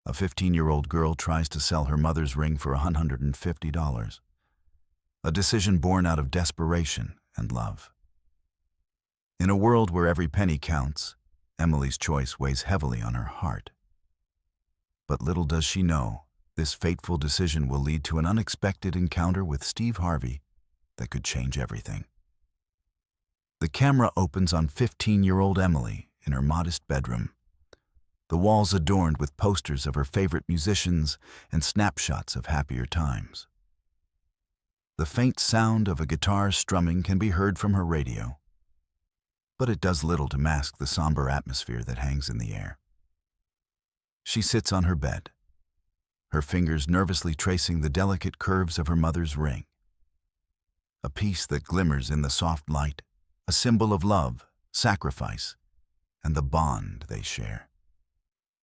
A 15-year-old girl tries to sell her mother's ring for $150. A decision born out of desperation and love. In a world where every penny counts, Emily's choice weighs heavily on her heart. But little does she know, this fateful decision will lead to an unexpected encounter with Steve Harvey that could change everything. The camera opens on 15-year-old Emily in her modest bedroom, the walls adorned with posters of her favorite musicians and snapshots of happier times. The faint sound of a guitar strumming can be heard from her radio, but it does little to mask the somber atmosphere that hangs in the air. She sits on her bed, her fingers nervously tracing the delicate curves of her mother's ring. A piece that glimmers in the soft light, a symbol of love, sacrifice, and the bond they share.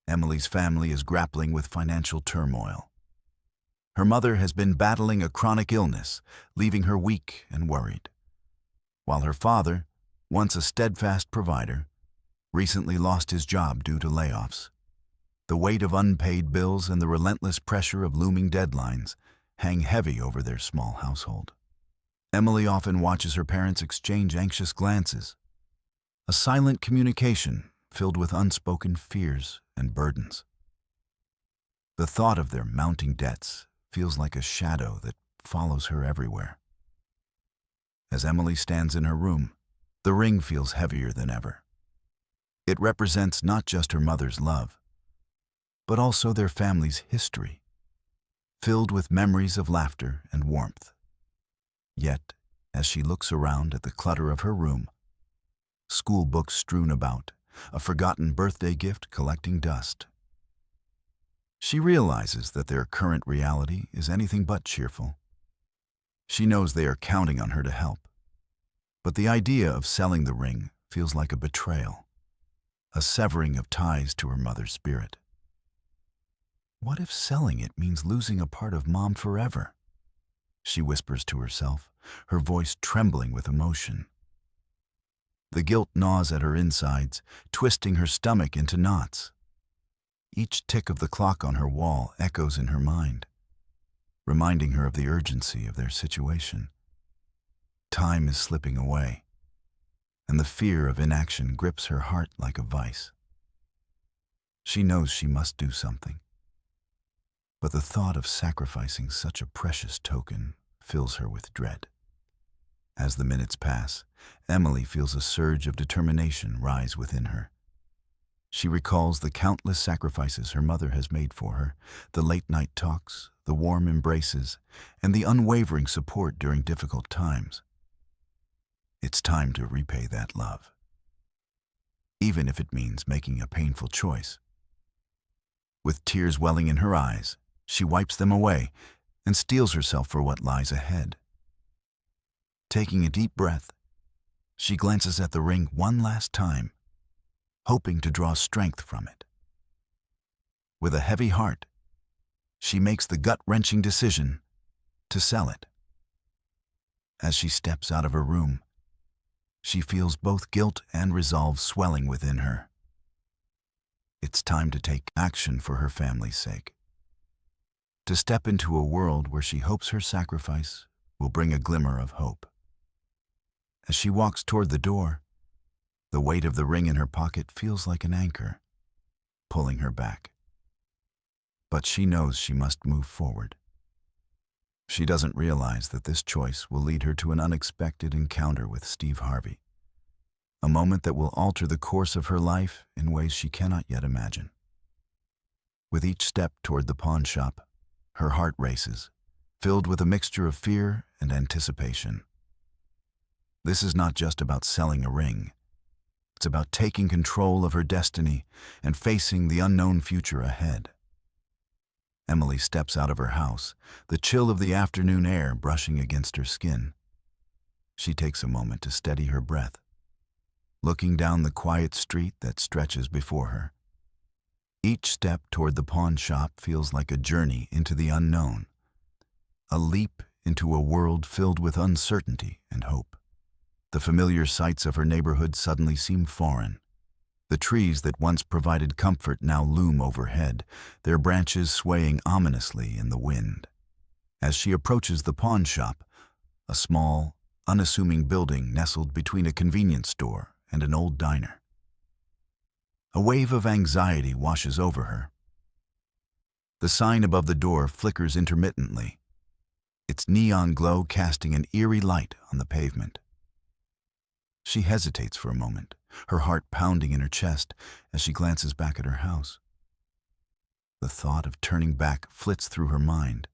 Emily's family is grappling with financial turmoil. Her mother has been battling a chronic illness, leaving her weak and worried, while her father, once a steadfast provider, recently lost his job due to layoffs. The weight of unpaid bills and the relentless pressure of looming deadlines hang heavy over their small household. Emily often watches her parents exchange anxious glances, a silent communication filled with unspoken fears and burdens. The thought of their mounting debts feels like a shadow that follows her everywhere. As Emily stands in her room, the ring feels heavier than ever. It represents not just her mother's love, but also their family's history, filled with memories of laughter and warmth. Yet, as she looks around at the clutter of her room, school books strewn about, a forgotten birthday gift collecting dust, she realizes that their current reality is anything but cheerful. She knows they are counting on her to help, but the idea of selling the ring feels like a betrayal, a severing of ties to her mother's spirit. What if selling it means losing a part of Mom forever? She whispers to herself, her voice trembling with emotion. The guilt gnaws at her insides, twisting her stomach into knots. Each tick of the clock on her wall echoes in her mind, reminding her of the urgency of their situation. Time is slipping away, and the fear of inaction grips her heart like a vice. She knows she must do something, but the thought of sacrificing such a precious token fills her with dread. As the minutes pass, Emily feels a surge of determination rise within her. She recalls the countless sacrifices her mother has made for her, the late-night talks, the warm embraces, and the unwavering support during difficult times. It's time to repay that love, even if it means making a painful choice. With tears welling in her eyes, she wipes them away and steels herself for what lies ahead. Taking a deep breath, she glances at the ring one last time, hoping to draw strength from it. With a heavy heart, she makes the gut-wrenching decision to sell it. As she steps out of her room, she feels both guilt and resolve swelling within her. It's time to take action for her family's sake, to step into a world where she hopes her sacrifice will bring a glimmer of hope. As she walks toward the door, the weight of the ring in her pocket feels like an anchor, pulling her back. But she knows she must move forward. She doesn't realize that this choice will lead her to an unexpected encounter with Steve Harvey, a moment that will alter the course of her life in ways she cannot yet imagine. With each step toward the pawn shop, her heart races, filled with a mixture of fear and anticipation. This is not just about selling a ring. It's about taking control of her destiny and facing the unknown future ahead. Emily steps out of her house, the chill of the afternoon air brushing against her skin. She takes a moment to steady her breath, looking down the quiet street that stretches before her. Each step toward the pawn shop feels like a journey into the unknown, a leap into a world filled with uncertainty and hope. The familiar sights of her neighborhood suddenly seem foreign. The trees that once provided comfort now loom overhead, their branches swaying ominously in the wind. As she approaches the pawn shop, a small, unassuming building nestled between a convenience store and an old diner. A wave of anxiety washes over her. The sign above the door flickers intermittently, its neon glow casting an eerie light on the pavement. She hesitates for a moment, her heart pounding in her chest as she glances back at her house. The thought of turning back flits through her mind,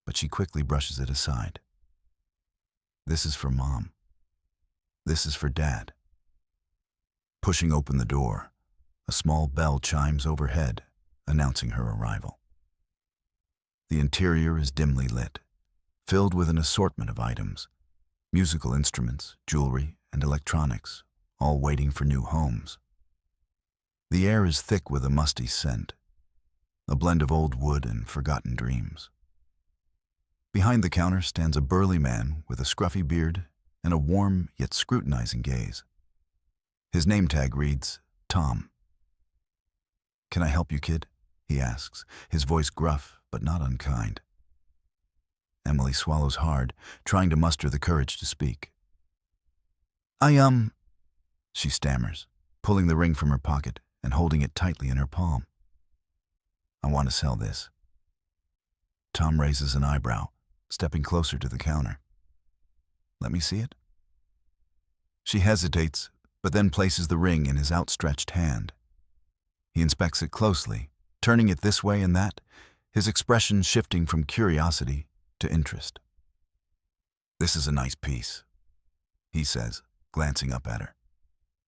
but she quickly brushes it aside. This is for Mom. This is for Dad. Pushing open the door, a small bell chimes overhead, announcing her arrival. The interior is dimly lit, filled with an assortment of items, musical instruments, jewelry, and electronics, all waiting for new homes. The air is thick with a musty scent, a blend of old wood and forgotten dreams. Behind the counter stands a burly man with a scruffy beard and a warm yet scrutinizing gaze. His name tag reads, Tom. "Can I help you, kid?" he asks, his voice gruff but not unkind. Emily swallows hard, trying to muster the courage to speak. She stammers, pulling the ring from her pocket and holding it tightly in her palm. "I want to sell this." Tom raises an eyebrow, stepping closer to the counter. "Let me see it." She hesitates, but then places the ring in his outstretched hand. He inspects it closely, turning it this way and that, his expression shifting from curiosity to interest. "This is a nice piece," he says, glancing up at her.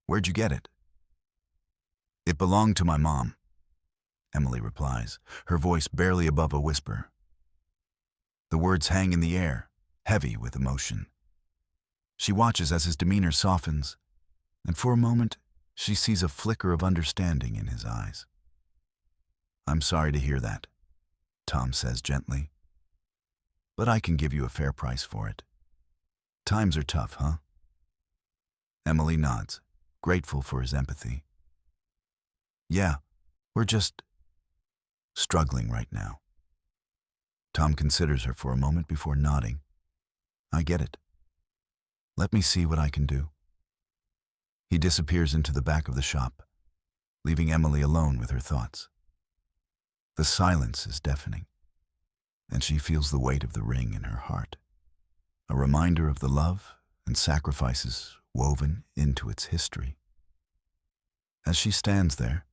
"Where'd you get it?" "It belonged to my mom," Emily replies, her voice barely above a whisper. The words hang in the air, heavy with emotion. She watches as his demeanor softens, and for a moment, she sees a flicker of understanding in his eyes. "I'm sorry to hear that," Tom says gently, "but I can give you a fair price for it. Times are tough, huh?" Emily nods, grateful for his empathy. "Yeah, we're just struggling right now." Tom considers her for a moment before nodding. "I get it. Let me see what I can do." He disappears into the back of the shop, leaving Emily alone with her thoughts. The silence is deafening, and she feels the weight of the ring in her heart, a reminder of the love and sacrifices woven into its history. As she stands there,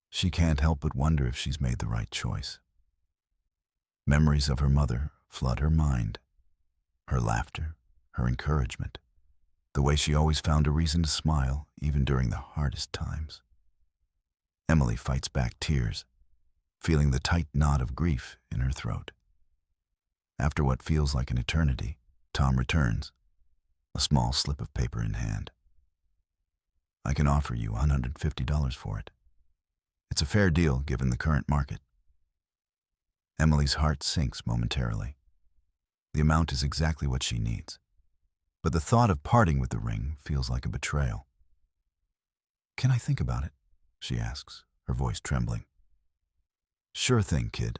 she can't help but wonder if she's made the right choice. Memories of her mother flood her mind, her laughter, her encouragement, the way she always found a reason to smile even during the hardest times. Emily fights back tears, feeling the tight knot of grief in her throat. After what feels like an eternity, Tom returns, a small slip of paper in hand. "I can offer you $150 for it. It's a fair deal given the current market." Emily's heart sinks momentarily. The amount is exactly what she needs, but the thought of parting with the ring feels like a betrayal. "Can I think about it?" she asks, her voice trembling. "Sure thing, kid,"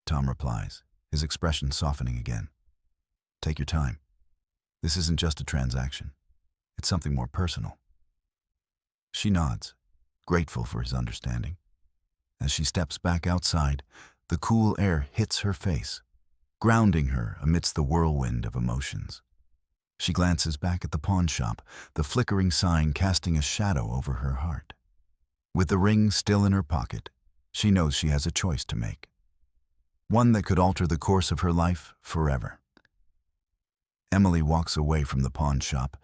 Tom replies, his expression softening again. "Take your time. This isn't just a transaction. It's something more personal." She nods, grateful for his understanding. As she steps back outside, the cool air hits her face, grounding her amidst the whirlwind of emotions. She glances back at the pawn shop, the flickering sign casting a shadow over her heart. With the ring still in her pocket, she knows she has a choice to make, one that could alter the course of her life forever. Emily walks away from the pawn shop,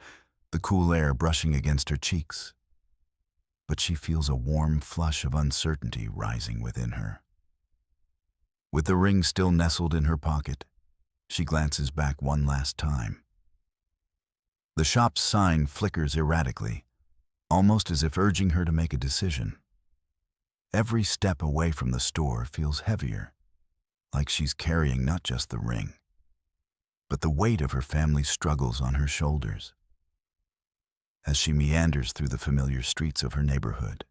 the cool air brushing against her cheeks. But she feels a warm flush of uncertainty rising within her. With the ring still nestled in her pocket, she glances back one last time. The shop's sign flickers erratically, almost as if urging her to make a decision. Every step away from the store feels heavier, like she's carrying not just the ring, but the weight of her family's struggles on her shoulders. As she meanders through the familiar streets of her neighborhood,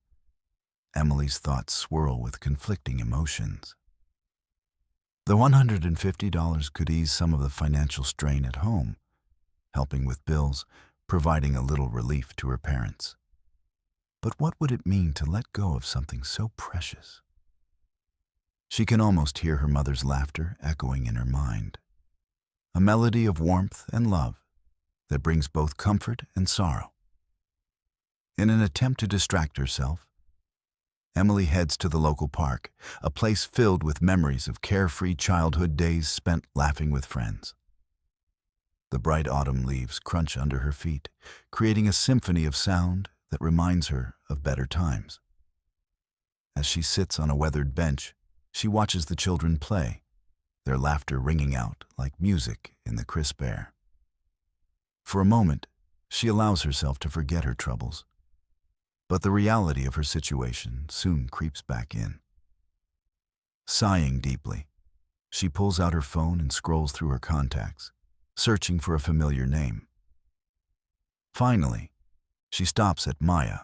Emily's thoughts swirl with conflicting emotions. The $150 could ease some of the financial strain at home, helping with bills, providing a little relief to her parents. But what would it mean to let go of something so precious? She can almost hear her mother's laughter echoing in her mind, a melody of warmth and love that brings both comfort and sorrow. In an attempt to distract herself, Emily heads to the local park, a place filled with memories of carefree childhood days spent laughing with friends. The bright autumn leaves crunch under her feet, creating a symphony of sound that reminds her of better times. As she sits on a weathered bench, she watches the children play, their laughter ringing out like music in the crisp air. For a moment, she allows herself to forget her troubles, but the reality of her situation soon creeps back in. Sighing deeply, she pulls out her phone and scrolls through her contacts, searching for a familiar name. Finally, she stops at Maya,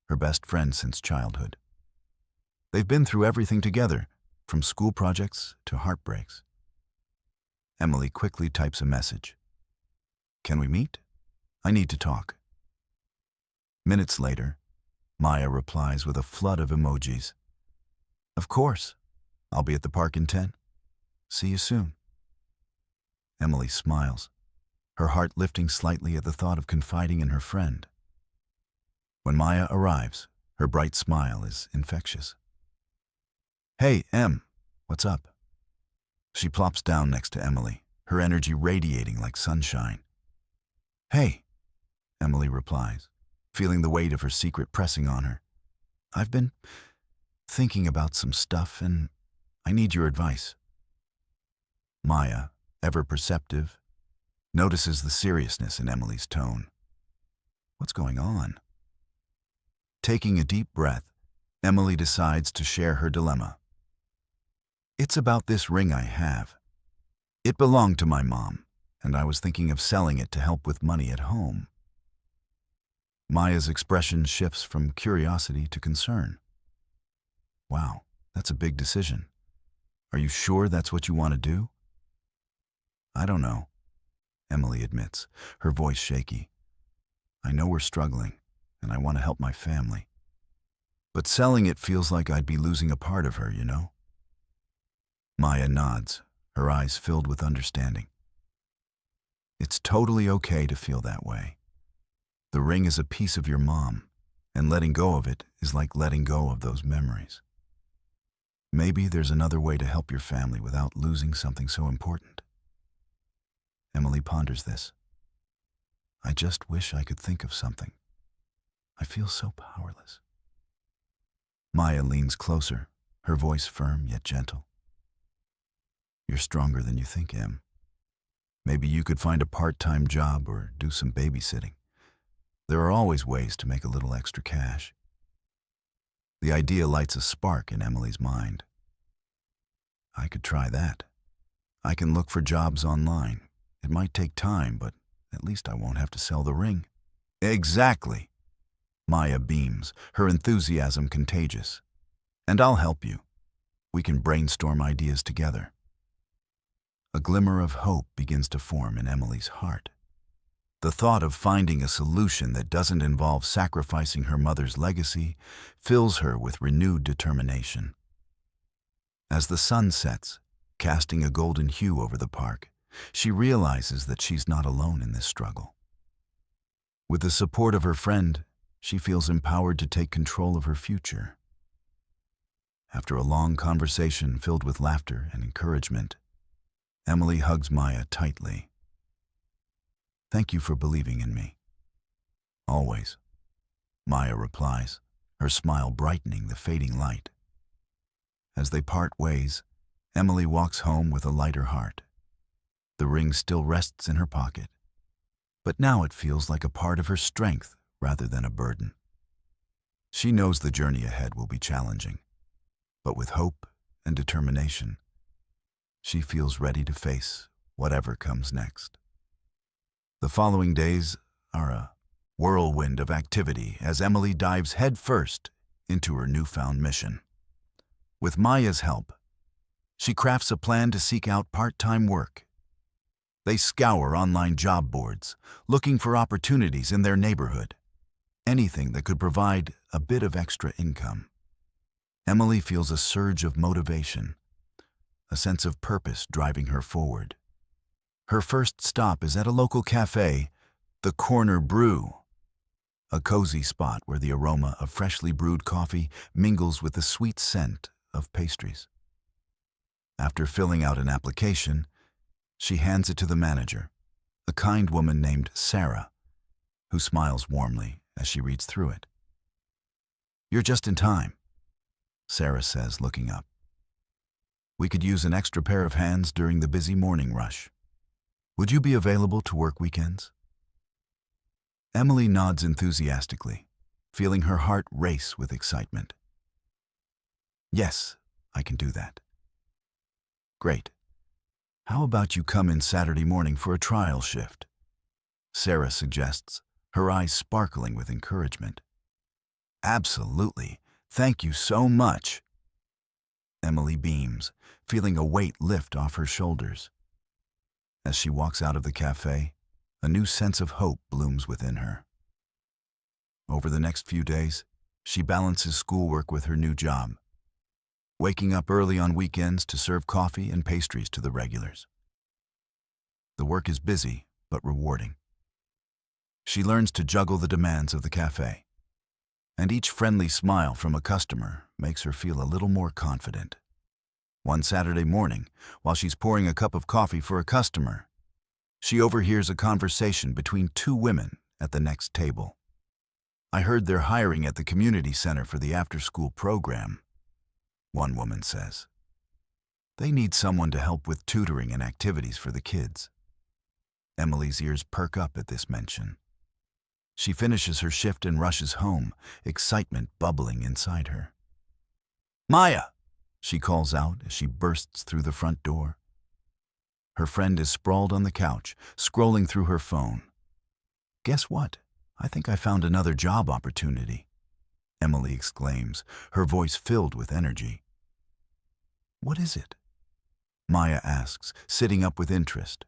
her best friend since childhood. They've been through everything together, from school projects to heartbreaks. Emily quickly types a message. "Can we meet? I need to talk." Minutes later, Maya replies with a flood of emojis. "Of course. I'll be at the park in 10. See you soon." Emily smiles, her heart lifting slightly at the thought of confiding in her friend. When Maya arrives, her bright smile is infectious. "Hey, Em, what's up?" She plops down next to Emily, her energy radiating like sunshine. "Hey," Emily replies, feeling the weight of her secret pressing on her. "I've been thinking about some stuff and I need your advice." Maya, ever perceptive, notices the seriousness in Emily's tone. What's going on? Taking a deep breath, Emily decides to share her dilemma. "It's about this ring I have. It belonged to my mom, and I was thinking of selling it to help with money at home." Maya's expression shifts from curiosity to concern. "Wow, that's a big decision. Are you sure that's what you want to do?" "I don't know," Emily admits, her voice shaky. "I know we're struggling, and I want to help my family. But selling it feels like I'd be losing a part of her, you know?" Maya nods, her eyes filled with understanding. "It's totally okay to feel that way. The ring is a piece of your mom, and letting go of it is like letting go of those memories. Maybe there's another way to help your family without losing something so important." Emily ponders this. "I just wish I could think of something. I feel so powerless." Maya leans closer, her voice firm yet gentle. "You're stronger than you think, Em. Maybe you could find a part-time job or do some babysitting. There are always ways to make a little extra cash." The idea lights a spark in Emily's mind. "I could try that. I can look for jobs online. It might take time, but at least I won't have to sell the ring." "Exactly." Maya beams, her enthusiasm contagious. "And I'll help you. We can brainstorm ideas together." A glimmer of hope begins to form in Emily's heart. The thought of finding a solution that doesn't involve sacrificing her mother's legacy fills her with renewed determination. As the sun sets, casting a golden hue over the park, she realizes that she's not alone in this struggle. With the support of her friend, she feels empowered to take control of her future. After a long conversation filled with laughter and encouragement, Emily hugs Maya tightly. "Thank you for believing in me." "Always," Maya replies, her smile brightening the fading light. As they part ways, Emily walks home with a lighter heart. The ring still rests in her pocket, but now it feels like a part of her strength rather than a burden. She knows the journey ahead will be challenging, but with hope and determination, she feels ready to face whatever comes next. The following days are a whirlwind of activity as Emily dives headfirst into her newfound mission. With Maya's help, she crafts a plan to seek out part-time work. They scour online job boards, looking for opportunities in their neighborhood, anything that could provide a bit of extra income. Emily feels a surge of motivation, a sense of purpose driving her forward. Her first stop is at a local cafe, the Corner Brew, a cozy spot where the aroma of freshly brewed coffee mingles with the sweet scent of pastries. After filling out an application, she hands it to the manager, a kind woman named Sarah, who smiles warmly as she reads through it. "You're just in time," Sarah says, looking up. "We could use an extra pair of hands during the busy morning rush. Would you be available to work weekends?" Emily nods enthusiastically, feeling her heart race with excitement. "Yes, I can do that." "Great. How about you come in Saturday morning for a trial shift?" Sarah suggests, her eyes sparkling with encouragement. "Absolutely. Thank you so much." Emily beams, feeling a weight lift off her shoulders. As she walks out of the cafe, a new sense of hope blooms within her. Over the next few days, she balances schoolwork with her new job, waking up early on weekends to serve coffee and pastries to the regulars. The work is busy, but rewarding. She learns to juggle the demands of the cafe, and each friendly smile from a customer makes her feel a little more confident. One Saturday morning, while she's pouring a cup of coffee for a customer, she overhears a conversation between two women at the next table. "I heard they're hiring at the community center for the after-school program," one woman says. "They need someone to help with tutoring and activities for the kids." Emily's ears perk up at this mention. She finishes her shift and rushes home, excitement bubbling inside her. "Maya!" she calls out as she bursts through the front door. Her friend is sprawled on the couch, scrolling through her phone. "Guess what? I think I found another job opportunity," Emily exclaims, her voice filled with energy. "What is it?" Maya asks, sitting up with interest.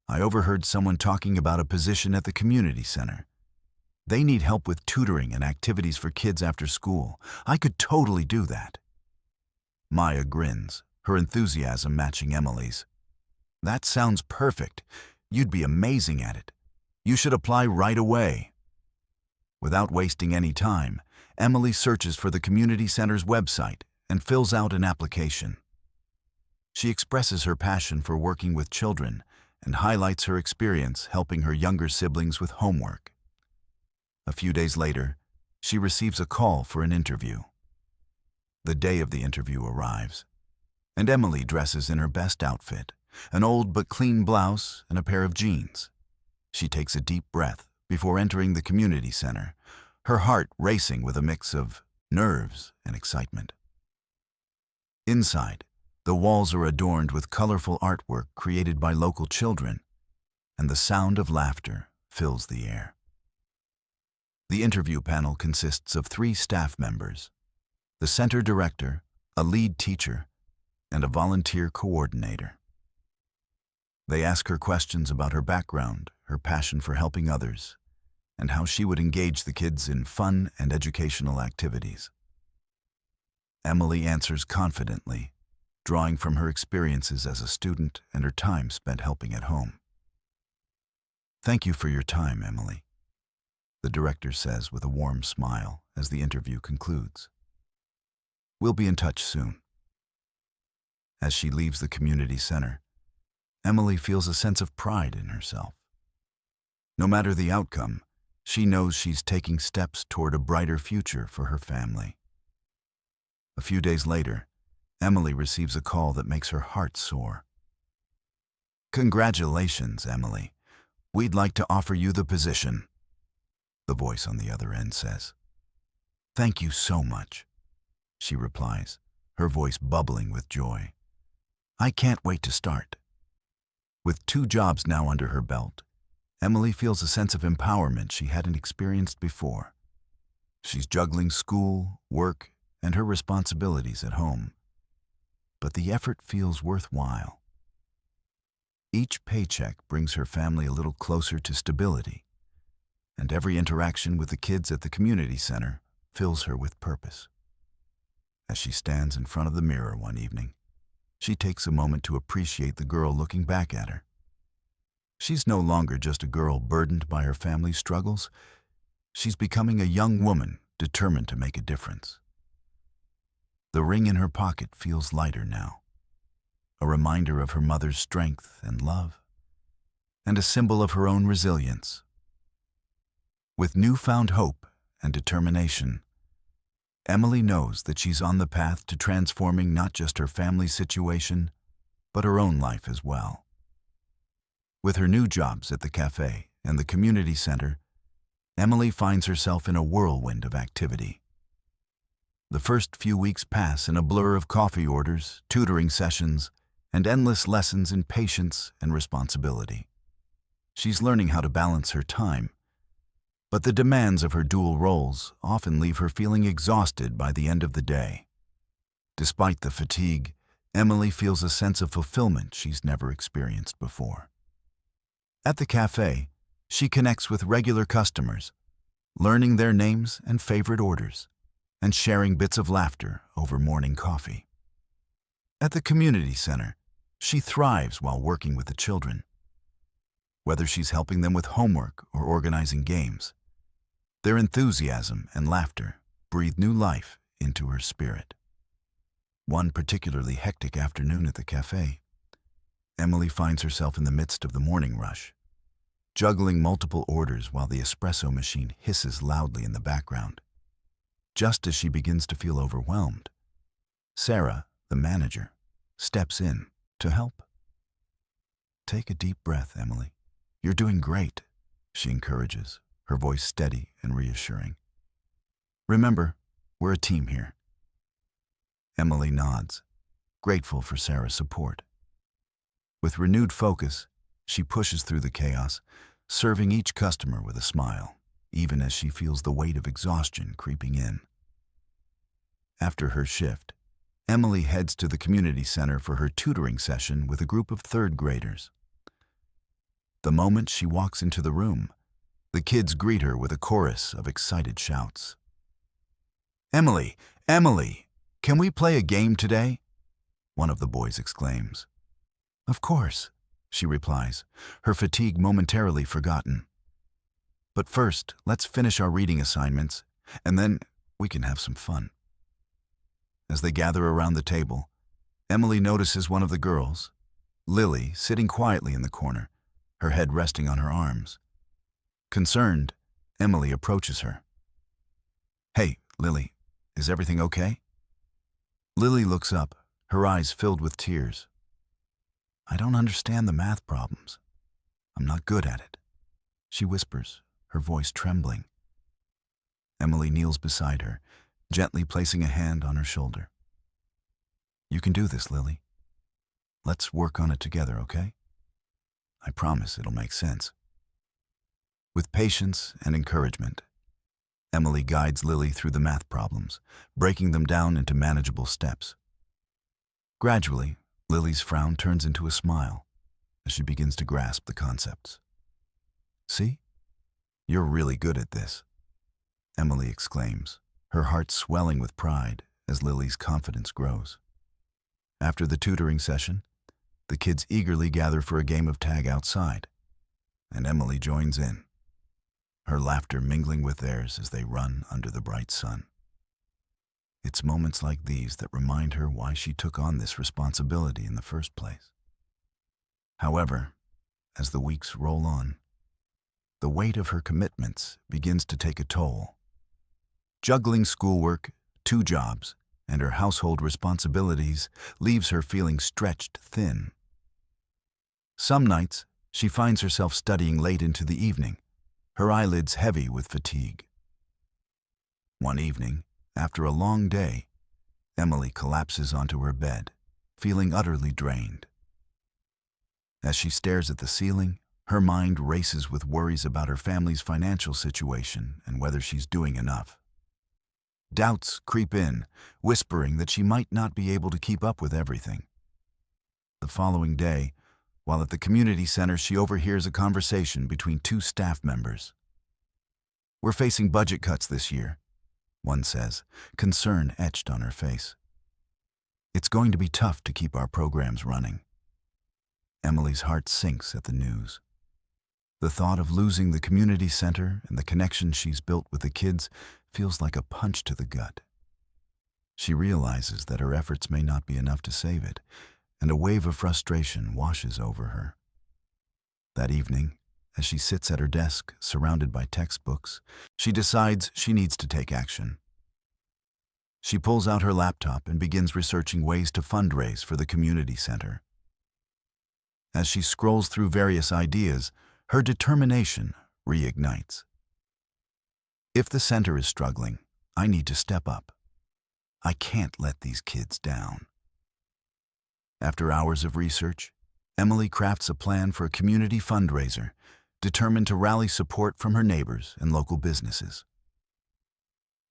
"I overheard someone talking about a position at the community center. They need help with tutoring and activities for kids after school. I could totally do that." Maya grins, her enthusiasm matching Emily's. "That sounds perfect. You'd be amazing at it. You should apply right away." Without wasting any time, Emily searches for the community center's website and fills out an application. She expresses her passion for working with children and highlights her experience helping her younger siblings with homework. A few days later, she receives a call for an interview. The day of the interview arrives, and Emily dresses in her best outfit, an old but clean blouse and a pair of jeans. She takes a deep breath before entering the community center, her heart racing with a mix of nerves and excitement. Inside, the walls are adorned with colorful artwork created by local children, and the sound of laughter fills the air. The interview panel consists of 3 staff members: the center director, a lead teacher, and a volunteer coordinator. They ask her questions about her background, her passion for helping others, and how she would engage the kids in fun and educational activities. Emily answers confidently, drawing from her experiences as a student and her time spent helping at home. "Thank you for your time, Emily," the director says with a warm smile as the interview concludes. "We'll be in touch soon." As she leaves the community center, Emily feels a sense of pride in herself. No matter the outcome, she knows she's taking steps toward a brighter future for her family. A few days later, Emily receives a call that makes her heart soar. "Congratulations, Emily. We'd like to offer you the position," the voice on the other end says. "Thank you so much," she replies, her voice bubbling with joy. "I can't wait to start." With 2 jobs now under her belt, Emily feels a sense of empowerment she hadn't experienced before. She's juggling school, work, and her responsibilities at home. But the effort feels worthwhile. Each paycheck brings her family a little closer to stability, and every interaction with the kids at the community center fills her with purpose. As she stands in front of the mirror one evening, she takes a moment to appreciate the girl looking back at her. She's no longer just a girl burdened by her family's struggles. She's becoming a young woman determined to make a difference. The ring in her pocket feels lighter now, a reminder of her mother's strength and love, and a symbol of her own resilience. With newfound hope and determination, Emily knows that she's on the path to transforming not just her family's situation, but her own life as well. With her new jobs at the cafe and the community center, Emily finds herself in a whirlwind of activity. The first few weeks pass in a blur of coffee orders, tutoring sessions, and endless lessons in patience and responsibility. She's learning how to balance her time, but the demands of her dual roles often leave her feeling exhausted by the end of the day. Despite the fatigue, Emily feels a sense of fulfillment she's never experienced before. At the cafe, she connects with regular customers, learning their names and favorite orders, and sharing bits of laughter over morning coffee. At the community center, she thrives while working with the children. Whether she's helping them with homework or organizing games, their enthusiasm and laughter breathe new life into her spirit. One particularly hectic afternoon at the cafe, Emily finds herself in the midst of the morning rush, juggling multiple orders while the espresso machine hisses loudly in the background. Just as she begins to feel overwhelmed, Sarah, the manager, steps in to help. "Take a deep breath, Emily. You're doing great," she encourages, her voice steady and reassuring. "Remember, we're a team here." Emily nods, grateful for Sarah's support. With renewed focus, she pushes through the chaos, serving each customer with a smile, even as she feels the weight of exhaustion creeping in. After her shift, Emily heads to the community center for her tutoring session with a group of third graders. The moment she walks into the room, the kids greet her with a chorus of excited shouts. "Emily, Emily, can we play a game today?" one of the boys exclaims. "Of course," she replies, her fatigue momentarily forgotten. "But first, let's finish our reading assignments, and then we can have some fun." As they gather around the table, Emily notices one of the girls, Lily, sitting quietly in the corner, her head resting on her arms. Concerned, Emily approaches her. "Hey, Lily, is everything okay?" Lily looks up, her eyes filled with tears. "I don't understand the math problems. I'm not good at it," she whispers, her voice trembling. Emily kneels beside her, gently placing a hand on her shoulder. "You can do this, Lily. Let's work on it together, okay? I promise it'll make sense." With patience and encouragement, Emily guides Lily through the math problems, breaking them down into manageable steps. Gradually, Lily's frown turns into a smile as she begins to grasp the concepts. "See? You're really good at this," Emily exclaims, her heart swelling with pride as Lily's confidence grows. After the tutoring session, the kids eagerly gather for a game of tag outside, and Emily joins in, her laughter mingling with theirs as they run under the bright sun. It's moments like these that remind her why she took on this responsibility in the first place. However, as the weeks roll on, the weight of her commitments begins to take a toll. Juggling schoolwork, 2 jobs, and her household responsibilities leaves her feeling stretched thin. Some nights, she finds herself studying late into the evening, her eyelids heavy with fatigue. One evening, after a long day, Emily collapses onto her bed, feeling utterly drained. As she stares at the ceiling, Her mind races with worries about her family's financial situation and whether she's doing enough. Doubts creep in, whispering that she might not be able to keep up with everything. The following day, while at the community center, she overhears a conversation between two staff members. "We're facing budget cuts this year," one says, concern etched on her face. "It's going to be tough to keep our programs running." Emily's heart sinks at the news. The thought of losing the community center and the connection she's built with the kids feels like a punch to the gut. She realizes that her efforts may not be enough to save it, and a wave of frustration washes over her. That evening, as she sits at her desk, surrounded by textbooks, she decides she needs to take action. She pulls out her laptop and begins researching ways to fundraise for the community center. As she scrolls through various ideas, her determination reignites. If the center is struggling, I need to step up. I can't let these kids down. After hours of research, Emily crafts a plan for a community fundraiser, determined to rally support from her neighbors and local businesses.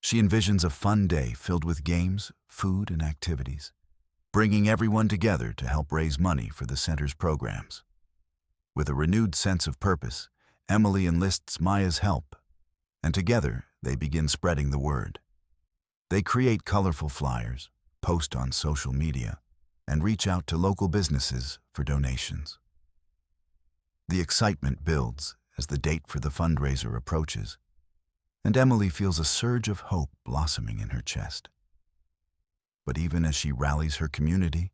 She envisions a fun day filled with games, food, and activities, bringing everyone together to help raise money for the center's programs. With a renewed sense of purpose, Emily enlists Maya's help, and together they begin spreading the word. They create colorful flyers, post on social media, and reach out to local businesses for donations. The excitement builds as the date for the fundraiser approaches, and Emily feels a surge of hope blossoming in her chest. But even as she rallies her community,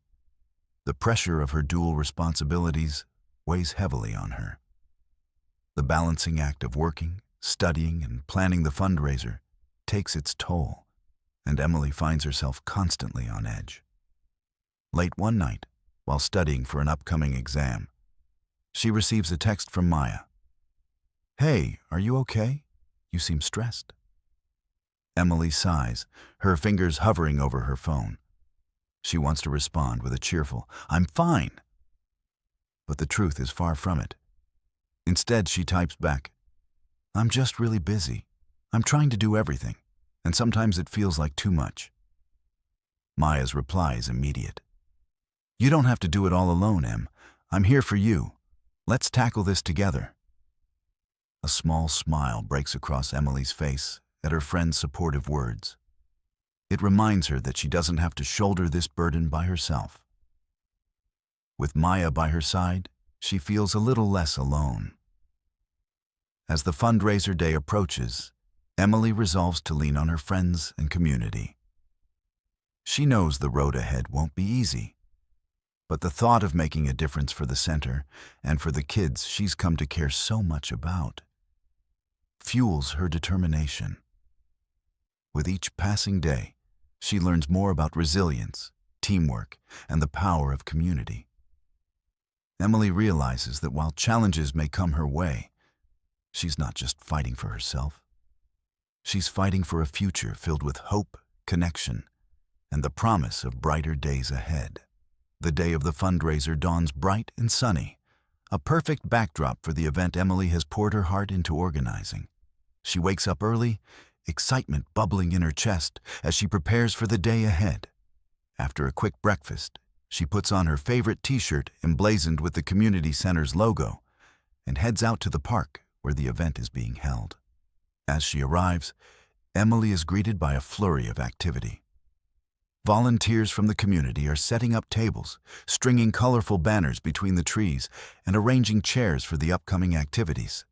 the pressure of her dual responsibilities weighs heavily on her. The balancing act of working, studying, and planning the fundraiser takes its toll, and Emily finds herself constantly on edge. Late one night, while studying for an upcoming exam, she receives a text from Maya. "Hey, are you okay? You seem stressed." Emily sighs, her fingers hovering over her phone. She wants to respond with a cheerful, "I'm fine." But the truth is far from it. Instead, she types back, "I'm just really busy. I'm trying to do everything, and sometimes it feels like too much." Maya's reply is immediate. "You don't have to do it all alone, Em. I'm here for you. Let's tackle this together." A small smile breaks across Emily's face at her friend's supportive words. It reminds her that she doesn't have to shoulder this burden by herself. With Maya by her side, she feels a little less alone. As the fundraiser day approaches, Emily resolves to lean on her friends and community. She knows the road ahead won't be easy, but the thought of making a difference for the center and for the kids she's come to care so much about fuels her determination. With each passing day, she learns more about resilience, teamwork, and the power of community. Emily realizes that while challenges may come her way, she's not just fighting for herself. She's fighting for a future filled with hope, connection, and the promise of brighter days ahead. The day of the fundraiser dawns bright and sunny, a perfect backdrop for the event Emily has poured her heart into organizing. She wakes up early, excitement bubbling in her chest as she prepares for the day ahead. After a quick breakfast, she puts on her favorite t-shirt emblazoned with the community center's logo and heads out to the park where the event is being held. As she arrives, Emily is greeted by a flurry of activity. Volunteers from the community are setting up tables, stringing colorful banners between the trees, and arranging chairs for the upcoming activities.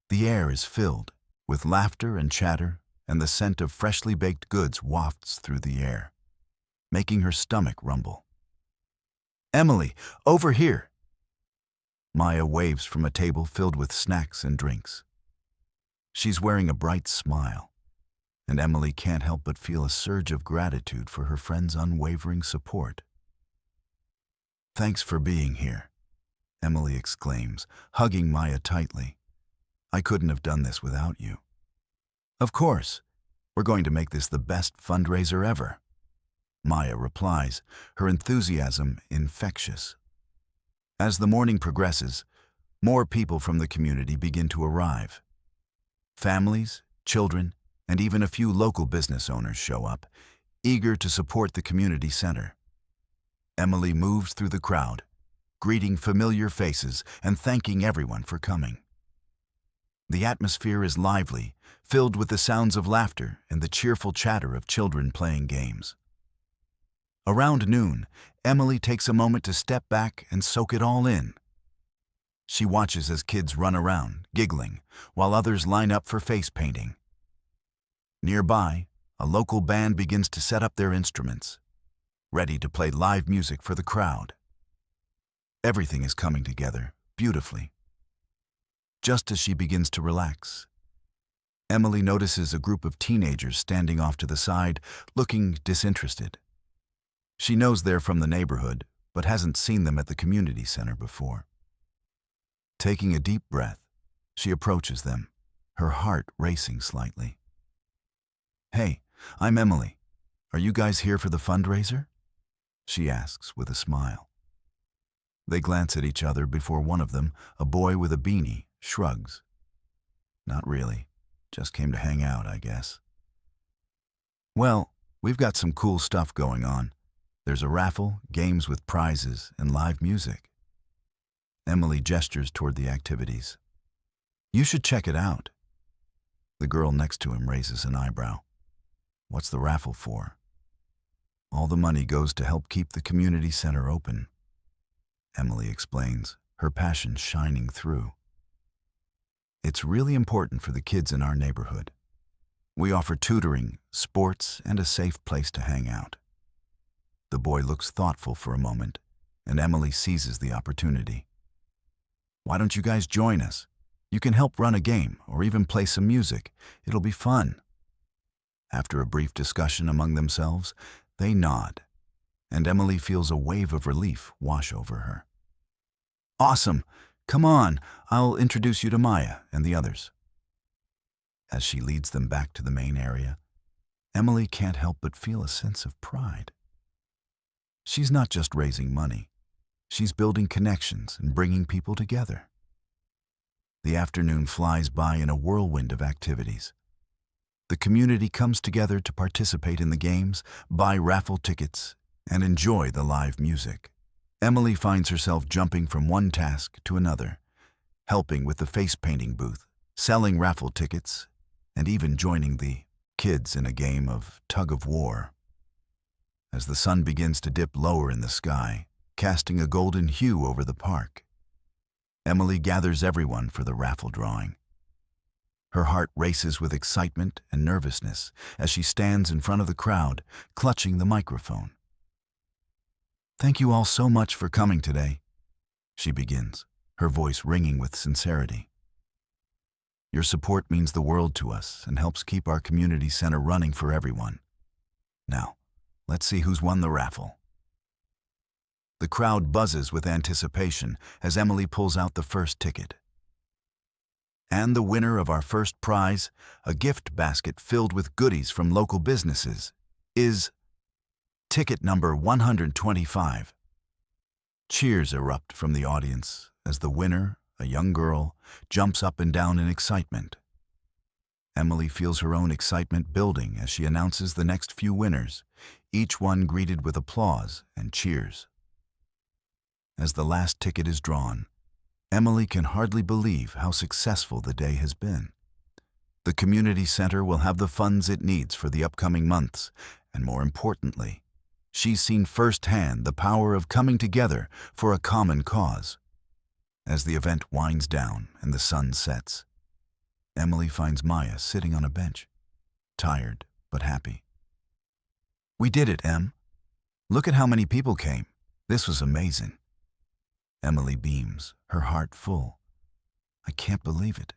The air is filled with laughter and chatter, and the scent of freshly baked goods wafts through the air, making her stomach rumble. "Emily, over here!" Maya waves from a table filled with snacks and drinks. She's wearing a bright smile, and Emily can't help but feel a surge of gratitude for her friend's unwavering support. "Thanks for being here," Emily exclaims, hugging Maya tightly. "I couldn't have done this without you." "Of course, we're going to make this the best fundraiser ever," Maya replies, her enthusiasm infectious. As the morning progresses, More people from the community begin to arrive. Families, children, and even a few local business owners show up, eager to support the community center. Emily moves through the crowd, greeting familiar faces and thanking everyone for coming. The atmosphere is lively, filled with the sounds of laughter and the cheerful chatter of children playing games. Around noon, Emily takes a moment to step back and soak it all in. She watches as kids run around, giggling, while others line up for face painting. Nearby, a local band begins to set up their instruments, ready to play live music for the crowd. Everything is coming together beautifully. Just as she begins to relax, Emily notices a group of teenagers standing off to the side, looking disinterested. She knows they're from the neighborhood, but hasn't seen them at the community center before. Taking a deep breath, she approaches them, her heart racing slightly. "Hey, I'm Emily. Are you guys here for the fundraiser?" she asks with a smile. They glance at each other before one of them, a boy with a beanie, shrugs. "Not really. Just came to hang out, I guess." "Well, we've got some cool stuff going on. There's a raffle, games with prizes, and live music." Emily gestures toward the activities. "You should check it out." The girl next to him raises an eyebrow. "What's the raffle for?" "All the money goes to help keep the community center open," Emily explains, her passion shining through. "It's really important for the kids in our neighborhood. We offer tutoring, sports, and a safe place to hang out." The boy looks thoughtful for a moment, and Emily seizes the opportunity. "Why don't you guys join us? You can help run a game or even play some music. It'll be fun." After a brief discussion among themselves, they nod, and Emily feels a wave of relief wash over her. "Awesome! Come on, I'll introduce you to Maya and the others." As she leads them back to the main area, Emily can't help but feel a sense of pride. She's not just raising money. She's building connections and bringing people together. The afternoon flies by in a whirlwind of activities. The community comes together to participate in the games, buy raffle tickets, and enjoy the live music. Emily finds herself jumping from one task to another, helping with the face painting booth, selling raffle tickets, and even joining the kids in a game of tug-of-war. As the sun begins to dip lower in the sky, casting a golden hue over the park, Emily gathers everyone for the raffle drawing. Her heart races with excitement and nervousness as she stands in front of the crowd, clutching the microphone. "Thank you all so much for coming today," she begins, her voice ringing with sincerity. "Your support means the world to us and helps keep our community center running for everyone. Now, let's see who's won the raffle." The crowd buzzes with anticipation as Emily pulls out the first ticket. And the winner of our first prize, a gift basket filled with goodies from local businesses, is ticket number 125. Cheers erupt from the audience as the winner, a young girl, jumps up and down in excitement. Emily feels her own excitement building as she announces the next few winners, each one greeted with applause and cheers. As the last ticket is drawn, Emily can hardly believe how successful the day has been. The community center will have the funds it needs for the upcoming months, and more importantly, she's seen firsthand the power of coming together for a common cause. As the event winds down and the sun sets, Emily finds Maya sitting on a bench, tired but happy. "We did it, Em. Look at how many people came. This was amazing." Emily beams, her heart full. "I can't believe it.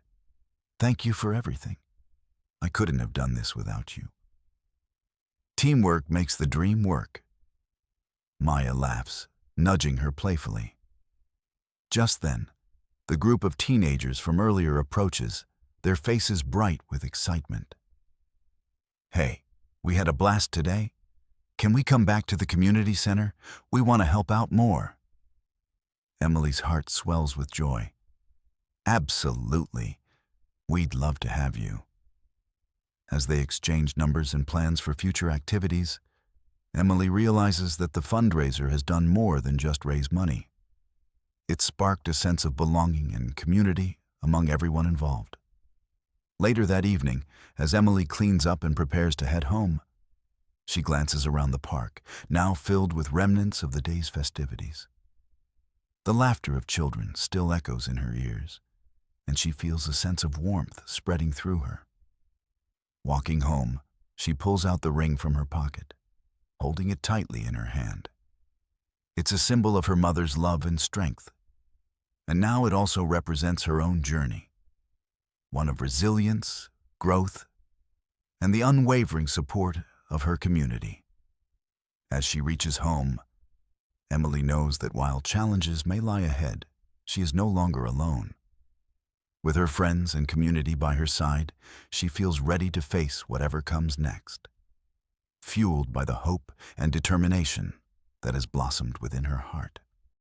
Thank you for everything. I couldn't have done this without you." "Teamwork makes the dream work." Maya laughs, nudging her playfully. Just then, the group of teenagers from earlier approaches, their faces bright with excitement. "Hey, we had a blast today. Can we come back to the community center? We want to help out more." Emily's heart swells with joy. "Absolutely. We'd love to have you." As they exchange numbers and plans for future activities, Emily realizes that the fundraiser has done more than just raise money. It sparked a sense of belonging and community among everyone involved. Later that evening, as Emily cleans up and prepares to head home, she glances around the park, now filled with remnants of the day's festivities. The laughter of children still echoes in her ears, and she feels a sense of warmth spreading through her. Walking home, she pulls out the ring from her pocket, holding it tightly in her hand. It's a symbol of her mother's love and strength, and now it also represents her own journey, one of resilience, growth, and the unwavering support of her community. As she reaches home, Emily knows that while challenges may lie ahead, she is no longer alone. With her friends and community by her side, she feels ready to face whatever comes next, fueled by the hope and determination that has blossomed within her heart.